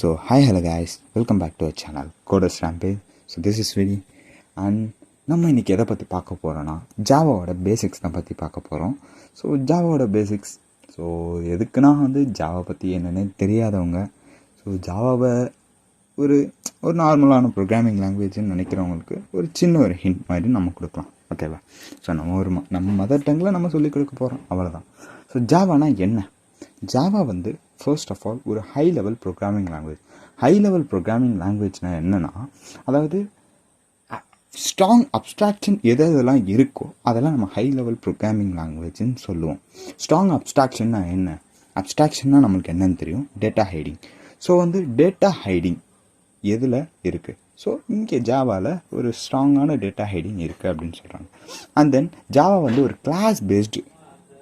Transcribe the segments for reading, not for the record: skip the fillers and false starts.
So hi hello guys, welcome back to our channel Coders Rampage. So this is Vidi and நம்ம இன்றைக்கி எதை பற்றி பார்க்க போகிறோன்னா ஜாவாவோட பேசிக்ஸ் தான் பற்றி பார்க்க போகிறோம். ஸோ ஜாவாவோட பேசிக்ஸ், ஸோ எதுக்குன்னா ஜாவா பற்றி என்னென்னு தெரியாதவங்க, ஸோ ஜாவாவை ஒரு நார்மலான ப்ரோக்ராமிங் லாங்குவேஜ்னு நினைக்கிறவங்களுக்கு ஒரு சின்ன ஒரு ஹிண்ட் மாதிரி நம்ம கொடுக்கலாம். ஓகேவா? ஸோ நம்ம மதர் டங்கில் நம்ம சொல்லிக் கொடுக்க போகிறோம், அவ்வளோதான். ஸோ ஜாவானா என்ன? ஜாவா ஃபர்ஸ்ட் ஆஃப் ஆல் ஒரு high level programming language. High level programming லாங்குவேஜ்னால் என்னென்னா, அதாவது ஸ்ட்ராங் அப்ஸ்ட்ராக்ஷன் எதெல்லாம் இருக்கோ அதெல்லாம் நம்ம ஹை லெவல் ப்ரோக்ராமிங் லாங்குவேஜ்னு சொல்லுவோம். ஸ்ட்ராங் அப்ஸ்ட்ராக்ஷன்னா என்ன? அப்ஸ்ட்ராக்ஷன்னா நம்மளுக்கு என்னன்னு தெரியும், data hiding. So data hiding எதில் இருக்குது? ஸோ இங்கே ஜாவாவில் ஒரு ஸ்ட்ராங்கான டேட்டா ஹைடிங் இருக்குது அப்படின்னு சொல்கிறாங்க. அண்ட் தென் ஜாவா ஒரு கிளாஸ் பேஸ்டு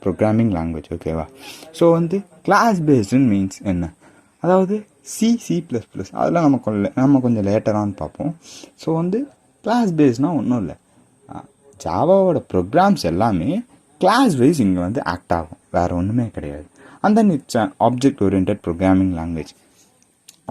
ப்ரோக்ராமிங் லாங்குவேஜ். ஓகேவா? ஸோ கிளாஸ் பேஸ்டுன்னு மீன்ஸ் என்ன? அதாவது C++ அதெல்லாம் நம்ம கொஞ்சம் லேட்டரானு பார்ப்போம். ஸோ கிளாஸ் பேஸ்னால் ஒன்றும் இல்லை, ஜாவாவோட ப்ரோக்ராம்ஸ் எல்லாமே கிளாஸ் வைஸ் இங்கே ஆக்ட் ஆகும், வேறு ஒன்றுமே கிடையாது. And then it's object oriented programming language.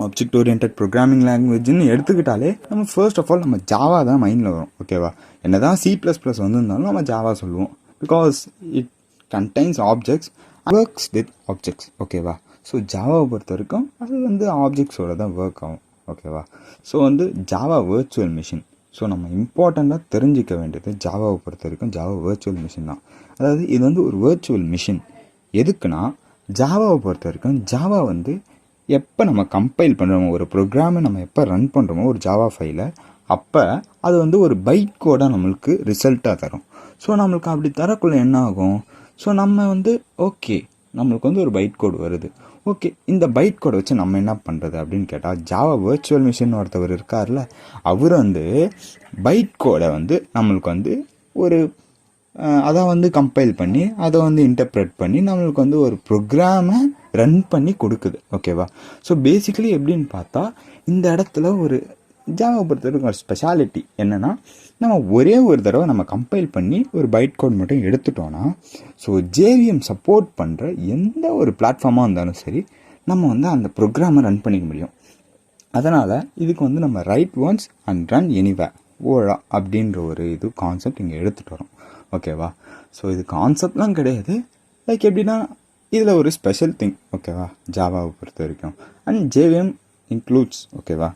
Object oriented programming லாங்குவேஜ்னு எடுத்துக்கிட்டாலே நம்ம ஃபர்ஸ்ட் ஆஃப் ஆல் நம்ம ஜாவா தான் மைண்டில் வரும். ஓகேவா? என்ன தான் C++ இருந்தாலும் நம்ம ஜாவா சொல்லுவோம், because it contains objects, works with objects. ஓகேவா? ஸோ ஜாவாவை பொறுத்த வரைக்கும் அது ஆப்ஜெக்ட்ஸோட தான் ஒர்க் ஆகும். ஓகேவா? So Java virtual machine. So நம்ம இம்பார்ட்டண்ட்டாக தெரிஞ்சிக்க வேண்டியது ஜாவாவை பொறுத்த வரைக்கும் ஜாவா வேர்ச்சுவல் மிஷின் தான். அதாவது இது ஒரு வேர்ச்சுவல் மிஷின். எதுக்குன்னா, ஜாவாவை பொறுத்த வரைக்கும் ஜாவா எப்போ நம்ம கம்பைல் பண்ணுறோமோ, ஒரு ப்ரோக்ராமை நம்ம எப்போ ரன் பண்ணுறோமோ ஒரு ஜாவா ஃபைலை, அப்போ அது ஒரு பைட் கோடாக நம்மளுக்கு ரிசல்ட்டாக தரும். ஸோ நம்மளுக்கு அப்படி தரக்குள்ளே என்ன ஆகும்? ஸோ நம்ம ஓகே, நம்மளுக்கு ஒரு பைட் கோடு வருது. ஓகே, இந்த பைட் கோடை வச்சு நம்ம என்ன பண்ணுறது அப்படின்னு கேட்டால், ஜாவா வேர்ச்சுவல் மிஷின் ஒருத்தவர் இருக்கார்ல, அவர் பைட் கோடை நம்மளுக்கு ஒரு அதை கம்பைல் பண்ணி அதை இன்டர்ப்ரெட் பண்ணி நம்மளுக்கு ஒரு ப்ரோக்ராமை ரன் பண்ணி கொடுக்குது. ஓகேவா? ஸோ பேசிக்கலி எப்படின்னு பார்த்தா, இந்த இடத்துல ஒரு ஜாவா பொறுத்தவரைக்கும் ஒரு ஸ்பெஷாலிட்டி என்னென்னா, நம்ம ஒரே ஒரு தடவை நம்ம கம்பைல் பண்ணி ஒரு பைட் கோட் மட்டும் எடுத்துட்டோன்னா, ஸோ ஜேவிஎம் சப்போர்ட் பண்ணுற எந்த ஒரு பிளாட்ஃபார்மாக இருந்தாலும் சரி, நம்ம அந்த ப்ரோக்ராமை ரன் பண்ணிக்க முடியும். அதனால் இதுக்கு நம்ம write once and run anywhere ஓழா அப்படின்ற ஒரு கான்செப்ட் இங்கே எடுத்துகிட்டு வரோம். ஓகேவா? ஸோ இது கான்செப்ட்லாம் கிடையாது, லைக் எப்படின்னா இதில் ஒரு ஸ்பெஷல் திங். ஓகேவா? ஜாவாவை பொறுத்த வரைக்கும் அண்ட் ஜேவிஎம் இன்க்ளூட்ஸ். ஓகேவா?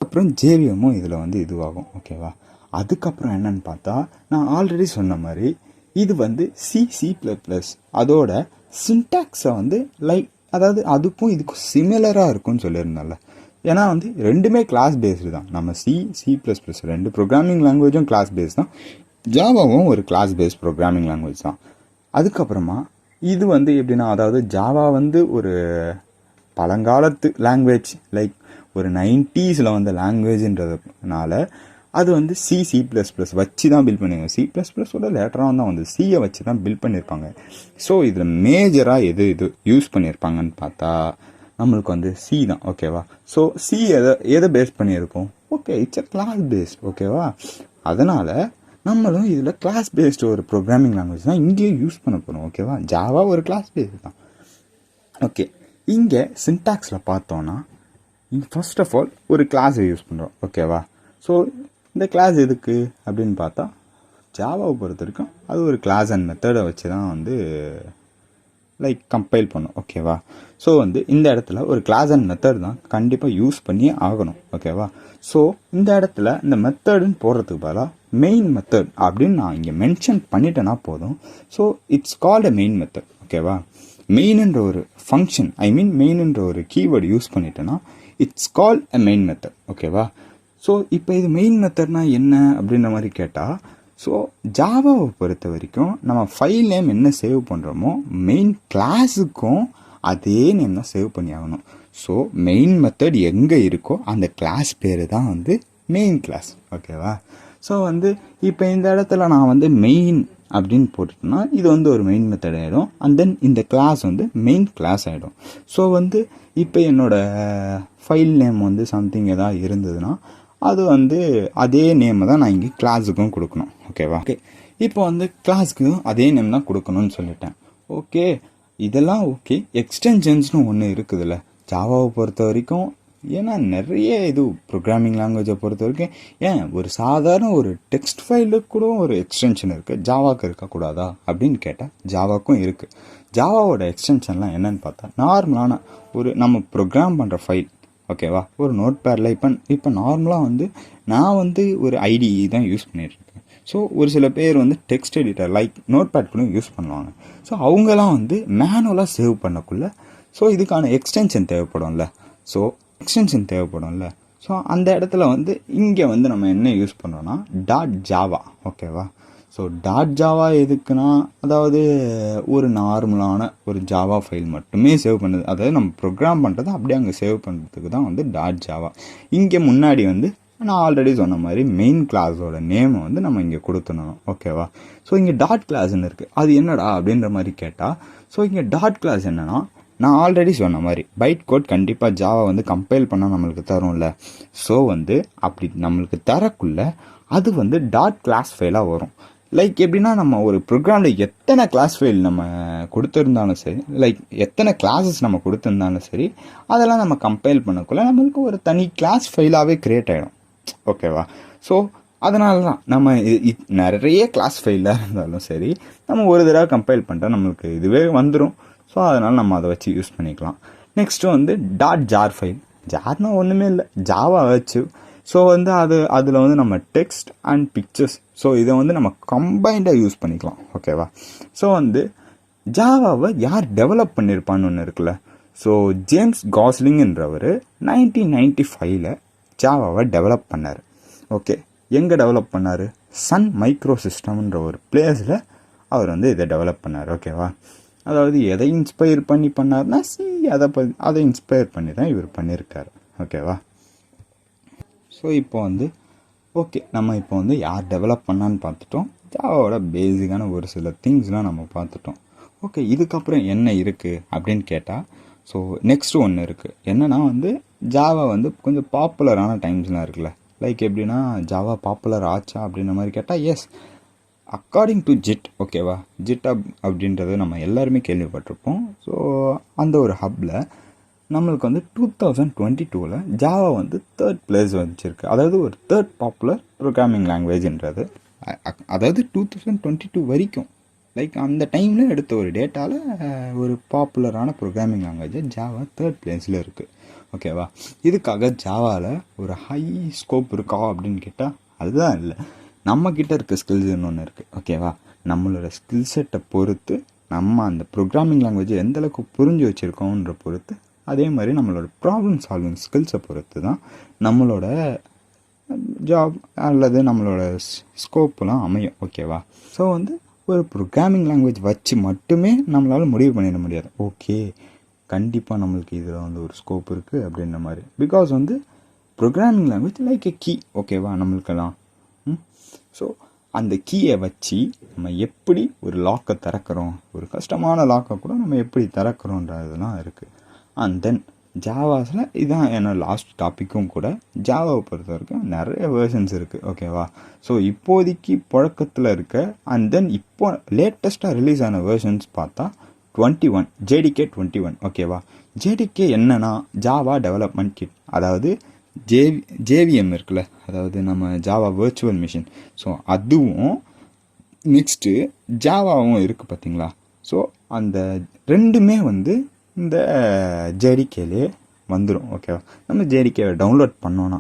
அப்புறம் ஜேவிஎம்மும் இதில் இதுவாகும். ஓகேவா? அதுக்கப்புறம் என்னன்னு பார்த்தா, நான் ஆல்ரெடி சொன்ன மாதிரி இது C++, அதோட சின்டாக்ஸை லைக், அதாவது அதுக்கும் இதுக்கும் சிமிலராக இருக்கும்னு சொல்லியிருந்தால. ஏன்னா ரெண்டுமே கிளாஸ் பேஸ்டு தான். நம்ம C++ ரெண்டு ப்ரோக்ராமிங் லாங்குவேஜும் கிளாஸ் பேஸ் தான், ஜாவாவும் ஒரு கிளாஸ் பேஸ் ப்ரோக்ராமிங் லாங்குவேஜ் தான். அதுக்கப்புறமா இது எப்படின்னா, அதாவது ஜாவா ஒரு பழங்காலத்து லாங்குவேஜ், லைக் ஒரு 90s லாங்குவேஜ்ன்றதுனால அது C++ வச்சு தான் பில்ட் பண்ணியிருக்காங்க. C++ஓட லேட்டராக தான் சியை வச்சு தான் பில்ட் பண்ணியிருப்பாங்க. ஸோ இதில் மேஜராக எது யூஸ் பண்ணியிருப்பாங்கன்னு பார்த்தா நம்மளுக்கு சி தான். ஓகேவா? ஸோ சி எதை பேஸ் பண்ணியிருக்கோம்? Okay, it's a class based. ஓகேவா? அதனால் நம்மளும் இதில் கிளாஸ் பேஸ்டு ஒரு ப்ரோக்ராமிங் லாங்குவேஜ் தான் இங்கேயும் யூஸ் பண்ண போகிறோம். ஓகேவா? ஜாவா ஒரு கிளாஸ் பேஸ்டு தான். ஓகே, இங்கே சின்டாக்ஸில் பார்த்தோன்னா ஃபர்ஸ்ட் ஆஃப் ஆல் ஒரு கிளாஸை யூஸ் பண்ணுறோம். ஓகேவா? ஸோ இந்த கிளாஸ் எதுக்கு அப்படின்னு பார்த்தா, ஜாவாவை பொறுத்த வரைக்கும் அது ஒரு கிளாஸ் அண்ட் மெத்தடை வச்சு தான் லைக் கம்பைல் பண்ணும். ஓகேவா? ஸோ இந்த இடத்துல ஒரு கிளாஸ் அண்ட் மெத்தட் தான் கண்டிப்பாக யூஸ் பண்ணி ஆகணும். ஓகேவா? ஸோ இந்த இடத்துல இந்த மெத்தடுன்னு போடுறதுக்கு பதிலாக மெயின் மெத்தட் அப்படின்னு நான் இங்கே மென்ஷன் பண்ணிட்டேன்னா போதும். So it's called a main method. ஓகேவா? மெயின்ன்ற ஒரு ஃபங்க்ஷன், மெயின்ன்ற ஒரு கீவேர்டு யூஸ் பண்ணிட்டேன்னா it's called a main method. ஓகேவா? ஸோ இப்போ இது மெயின் மெத்தட்னா என்ன அப்படின்ற மாதிரி கேட்டால், ஸோ ஜாவாவை பொறுத்த வரைக்கும் நம்ம ஃபைல் நேம் என்ன சேவ் பண்ணுறோமோ மெயின் கிளாஸுக்கும் அதே நேம் தான் சேவ் பண்ணி ஆகணும். ஸோ மெயின் மெத்தட் எங்கே இருக்கோ அந்த கிளாஸ் பேர் தான் மெயின் கிளாஸ். ஓகேவா? ஸோ இப்போ இந்த இடத்துல நான் மெயின் அப்படின்னு போட்டுட்டோம்னா இது ஒரு மெயின் மெத்தட் ஆகிடும். அண்ட் தென் இந்த கிளாஸ் மெயின் கிளாஸ் ஆகிடும். ஸோ இப்போ என்னோடய ஃபைல் நேம் சம்திங் எதாவது இருந்ததுன்னா அது அதே நேம் தான் நான் இங்கே கிளாஸுக்கும் கொடுக்கணும். ஓகேவா? ஓகே, இப்போ கிளாஸுக்கும் அதே நேம் தான் கொடுக்கணும்னு சொல்லிட்டேன். ஓகே, இதெல்லாம் ஓகே. எக்ஸ்டென்ஷன்ஸ்னு ஒன்று இருக்குதுல்ல ஜாவாவை பொறுத்த வரைக்கும் ஏன்னா நிறைய இது ப்ரோக்ராமிங் லாங்குவேஜை பொறுத்த வரைக்கும் ஏன் ஒரு சாதாரண ஒரு டெக்ஸ்ட் ஃபைலுக்கு கூட ஒரு எக்ஸ்டென்ஷன் இருக்குது, ஜாவாவுக்கு இருக்கக்கூடாதா அப்படின்னு கேட்டால் ஜாவாவுக்கும் இருக்குது. ஜாவாவோட எக்ஸ்டென்ஷன்லாம் என்னன்னு பார்த்தா நார்மலான ஒரு நம்ம ப்ரோக்ராம் பண்ணுற ஃபைல், ஓகேவா, ஒரு நோட் பேடில் இப்போ நார்மலாக வந்து நான் வந்து ஒரு ஐடிஇ தான் யூஸ் பண்ணிகிட்ருக்கேன். ஸோ ஒரு சில பேர் வந்து text editor like notepad கூட யூஸ் பண்ணுவாங்க. ஸோ அவங்கெல்லாம் வந்து மேனுவலாக சேவ் பண்ணக்குள்ள ஸோ இதுக்கான எக்ஸ்டென்ஷன் தேவைப்படும்ல. ஸோ அந்த இடத்துல வந்து இங்கே வந்து நம்ம என்ன யூஸ் பண்ணுறோன்னா .java, ஓகேவா. ஸோ .java எதுக்குன்னா அதாவது ஒரு நார்மலான ஒரு ஜாவா ஃபைல் மட்டுமே சேவ் பண்ணுது, அதாவது நம்ம ப்ரோக்ராம் பண்ணுறதை அப்படியே அங்கே சேவ் பண்ணுறதுக்கு தான் வந்து .java. இங்கே முன்னாடி வந்து நான் ஆல்ரெடி சொன்ன மாதிரி மெயின் கிளாஸோட நேமை வந்து நம்ம இங்கே கொடுத்துடணும், ஓகேவா. ஸோ இங்கே கிளாஸ்ன்னு இருக்குது, அது என்னடா அப்படின்ற மாதிரி கேட்டால் ஸோ இங்கே கிளாஸ் என்னன்னா நான் ஆல்ரெடி சொன்ன மாதிரி பைட் கோட் கண்டிப்பாக ஜாவா வந்து கம்பைல் பண்ணால் நம்மளுக்கு தரும்ல. ஸோ வந்து அப்படி நம்மளுக்கு தரக்குள்ள அது வந்து கிளாஸ் ஃபைலாக வரும். லைக் எப்படின்னா நம்ம ஒரு ப்ரோக்ராமில் எத்தனை கிளாஸ் ஃபைல் நம்ம கொடுத்துருந்தாலும் சரி, லைக் எத்தனை கிளாஸஸ் நம்ம கொடுத்துருந்தாலும் சரி, அதெல்லாம் நம்ம கம்பைல் பண்ணக்குள்ள நம்மளுக்கு ஒரு தனி கிளாஸ் ஃபைலாகவே க்ரியேட் ஆகிடும், ஓகேவா. ஸோ அதனால தான் நம்ம நிறைய கிளாஸ் ஃபைலாக இருந்தாலும் சரி நம்ம ஒரு தடவை கம்பைல் பண்ணிட்டா நம்மளுக்கு இதுவே வந்துடும். ஸோ அதனால் நம்ம அதை வச்சு யூஸ் பண்ணிக்கலாம். நெக்ஸ்ட்டு வந்து .jar ஃபைல், ஜார்னா ஒன்றுமே இல்லை, ஜாவா வச்சு ஸோ வந்து அதில் வந்து நம்ம டெக்ஸ்ட் அண்ட் பிக்சர்ஸ் ஸோ இதை வந்து நம்ம கம்பைண்டாக யூஸ் பண்ணிக்கலாம், ஓகேவா. ஸோ வந்து ஜாவாவை யார் டெவலப் பண்ணியிருப்பான்னு ஒன்று இருக்குல்ல. ஸோ ஜேம்ஸ் காஸ்லிங்ன்றவர் 1995 ஜாவாவை டெவலப் பண்ணார். ஓகே, எங்கே டெவலப் பண்ணார்? சன் மைக்ரோ சிஸ்டம்ன்ற ஒரு பிளேஸில் அவர் வந்து இதை டெவலப் பண்ணார், ஓகேவா. அதாவது எதை இன்ஸ்பயர் பண்ணி பண்ணார்னா அதை இன்ஸ்பயர் பண்ணி தான் இவர் பண்ணியிருக்காரு, ஓகேவா. ஸோ இப்போ வந்து ஓகே, நம்ம இப்போ வந்து யார் டெவலப் பண்ணான்னு பார்த்துட்டோம், ஜாவாவோட பேசிக்கான ஒரு சில திங்ஸ்லாம் நம்ம பார்த்துட்டோம். ஓகே, இதுக்கப்புறம் என்ன இருக்குது அப்படின்னு கேட்டால் ஸோ நெக்ஸ்ட்டு ஒன்று இருக்குது. என்னென்னா வந்து ஜாவா வந்து கொஞ்சம் பாப்புலரான டைம்ஸ்லாம் இருக்குல்ல. லைக் எப்படின்னா ஜாவா பாப்புலர் ஆச்சா அப்படின்ற மாதிரி கேட்டால் எஸ், அக்கார்டிங் டு ஜிட், ஓகேவா. ஜிட் ஹப் அப்படின்றது நம்ம எல்லாருமே கேள்விப்பட்டிருப்போம். ஸோ அந்த ஒரு ஹப்பில் நம்மளுக்கு வந்து 2022 ஜாவா வந்து 3rd பிளேஸ் வச்சுருக்கு. அதாவது ஒரு 3rd பாப்புலர் ப்ரோக்ராமிங் லாங்குவேஜ்ன்றது, அதாவது 2022 வரைக்கும் லைக் அந்த டைமில் எடுத்த ஒரு டேட்டாவில் ஒரு பாப்புலரான ப்ரோக்ராமிங் லாங்குவேஜ் ஜாவா 3rd பிளேஸில் இருக்குது, ஓகேவா. இதுக்காக ஜாவாவில் ஒரு ஹை ஸ்கோப் இருக்கா அப்படின்னு கேட்டால் அதுதான் இல்லை. நம்மக்கிட்ட இருக்க ஸ்கில்ஸ்ன்னு ஒன்று இருக்குது, ஓகேவா. நம்மளோட ஸ்கில் செட்டை பொறுத்து நம்ம அந்த ப்ரோக்ராமிங் லாங்குவேஜை எந்தளவுக்கு புரிஞ்சு வச்சுருக்கோன்ற பொறுத்து, அதே மாதிரி நம்மளோட ப்ராப்ளம் சால்விங் ஸ்கில்ஸை பொறுத்து தான் நம்மளோட ஜாப் அல்லது நம்மளோட ஸ்கோப்லாம் அமையும், ஓகேவா. ஸோ வந்து ஒரு ப்ரோக்ராமிங் லாங்குவேஜ் வச்சு மட்டுமே நம்மளால் முடிவு பண்ணிட முடியாது. ஓகே, கண்டிப்பாக நம்மளுக்கு இதில் வந்து ஒரு ஸ்கோப் இருக்குது அப்படின்ற மாதிரி. பிகாஸ் வந்து programming language like a key, ஓகேவா, நம்மளுக்கெல்லாம். ஸோ அந்த கீயை வச்சு நம்ம எப்படி ஒரு லாக்கை திறக்கிறோம், ஒரு கஷ்டமான லாக்கை கூட நம்ம எப்படி திறக்கிறோன்றதுலாம் இருக்குது. அண்ட் தென் ஜாவாஸில் இதுதான் என்னோட லாஸ்ட் டாப்பிக்கும் கூட. ஜாவாவை பொறுத்த வரைக்கும் நிறைய வேர்ஷன்ஸ் இருக்குது, ஓகேவா. ஸோ இப்போதைக்கு புழக்கத்தில் இருக்க அண்ட் தென் இப்போ லேட்டஸ்ட்டாக ரிலீஸ் ஆன வேர்ஷன்ஸ் பார்த்தா 21 JDK 21, ஓகேவா. JDK என்னன்னா ஜாவா டெவலப்மெண்ட் கிட், அதாவது JVM இருக்குல்ல, அதாவது நம்ம ஜாவா வர்ச்சுவல் மிஷின். ஸோ அதுவும் நெக்ஸ்ட்டு ஜாவாவும் இருக்குது பார்த்தீங்களா. ஸோ அந்த ரெண்டுமே வந்து இந்த JDKலே வந்துடும், ஓகேவா. நம்ம JDKவை டவுன்லோட் பண்ணோன்னா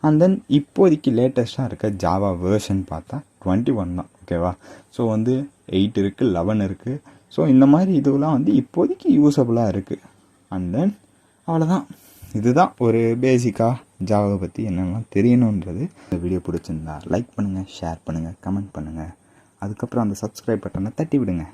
அண்ட் தென் இப்போதைக்கு லேட்டஸ்ட்டாக இருக்க ஜாவா வேர்ஷன் பார்த்தா 21 தான், ஓகேவா. ஸோ வந்து 8 இருக்குது, 11 இருக்குது. ஸோ இந்த மாதிரி இதுவெல்லாம் வந்து இப்போதைக்கு யூஸபுளாக இருக்குது. அண்ட் தென் அவ்வளோதான். இதுதான் ஒரு பேசிக்காக ஜாவாவை பற்றி என்னெல்லாம் தெரியணுன்றது. இந்த வீடியோ பிடிச்சிருந்தா லைக் பண்ணுங்கள், ஷேர் பண்ணுங்கள், கமெண்ட் பண்ணுங்கள். அதுக்கப்புறம் அந்த சப்ஸ்கிரைப் பட்டனை தட்டி விடுங்க.